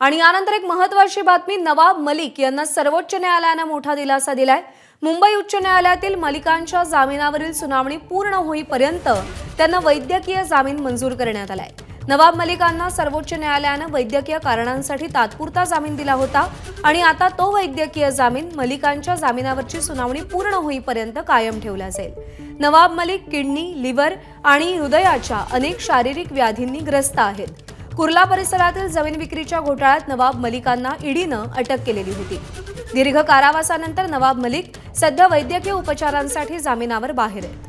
आणि यानंतर एक महत्त्वाची बातमी, नवाब मलिक यांना सर्वोच्च न्यायालयाने मोठा दिलासा दिलाय। मुंबई उच्च न्यायालयातील मलिकांच्या जामिनावरील सुनावणी पूर्ण होईपर्यंत त्यांना वैद्यकीय जामीन मंजूर करण्यात आलाय। नवाब मलिकांना सर्वोच्च न्यायालयाने वैद्यकीय कारणांसाठी तात्पुरता जामीन दिला होता आणि आता तो वैद्यकीय जामीन मलिकांच्या जामिनावरची सुनावणी पूर्ण होईपर्यंत कायम ठेवला जाईल। नवाब मलिक किडनी, लिव्हर आणि हृदयाच्या अनेक शारीरिक व्याधींनी ग्रस्त आहेत। कुर्ला परिसरातील जमीन विक्रीच्या घोटाळ्यात नवाब मलिकांना ईडीनं अटक केलेली होती। दीर्घ कारावासानंतर नवाब मलिक सध्या वैद्यकीय उपचारांसाठी जामिनावर बाहेर आहेत।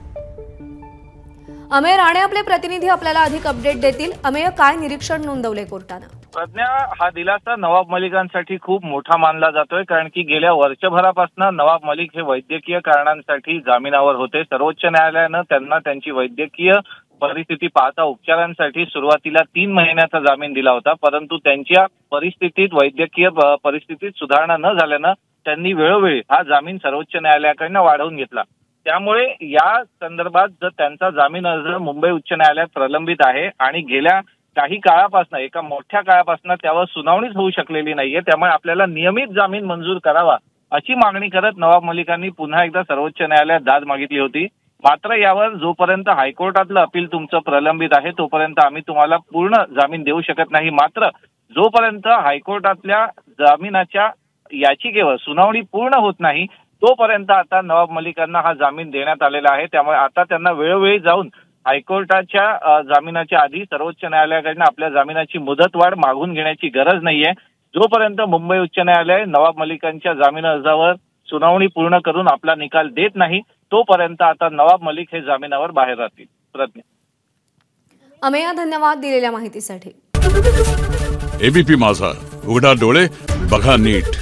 अमेय राणे आपले प्रतिनिधी आपल्याला अधिक अपडेट देतील। अमेय, काय निरीक्षण नोंदवले कोर्टाने? प्रज्ञा, हा दिलासा नवाब मलिकांसाठी खूप मोठा मानला जातोय, कारण की गेल्या वर्षभरापासून नवाब मलिक हे वैद्यकीय कारणांसाठी जामिनावर होते। सर्वोच्च न्यायालयानं त्यांना त्यांची वैद्यकीय परिस्थिती पाहता उपचारांसाठी सुरुवातीला 3 महिन्याचा जामीन दिला होता, परंतु त्यांच्या वैद्यकीय परिस्थितीत सुधारणा न झाल्यानं त्यांनी वेळोवेळी हा जामीन सर्वोच्च न्यायालयाकडून वाढवून घेतला। त्यामुळे या संदर्भात जर त्यांचा जामीन अर्ज मुंबई उच्च न्यायालयात प्रलंबित आहे आणि गेल्या काही काळापासून, एका मोठ्या काळापासून त्यावर सुनावणीच होऊ शकलेली नाहीये, त्यामुळे आपल्याला नियमित जामीन मंजूर करावा अशी मागणी करत नवाब मलिकांनी पुन्हा एकदा सर्वोच्च न्यायालयात दाद मागितली होती। मात्र यावर जोपर्यंत हायकोर्टातलं अपील तुमचं प्रलंबित आहे तोपर्यंत आम्ही तुम्हाला पूर्ण जामीन देऊ शकत नाही। मात्र जोपर्यंत हायकोर्टातल्या जामिनाच्या याचिकेवर सुनावणी पूर्ण होत नाही तोपर्यंत आता नवाब मलिकांना हा जामीन देण्यात आलेला आहे। त्यामुळे आता त्यांना वेळोवेळी जाऊन हायकोर्टाच्या जामिनाच्या आधी सर्वोच्च न्यायालयाकडून आपल्या जामिनाची मुदतवाढ मागून घेण्याची गरज नाहीये। जोपर्यंत मुंबई उच्च न्यायालय नवाब मलिकांच्या जामीन अर्जावर सुनावणी पूर्ण करून आपला निकाल देत नाही तोपर्यंत आता नवाब मलिक हे जामिनावर बाहेर राहतील। प्रज्ञा, अमेय, धन्यवाद दिलेल्या माहितीसाठी। एबीपी माझा, उघडा डोळे बघा नीट।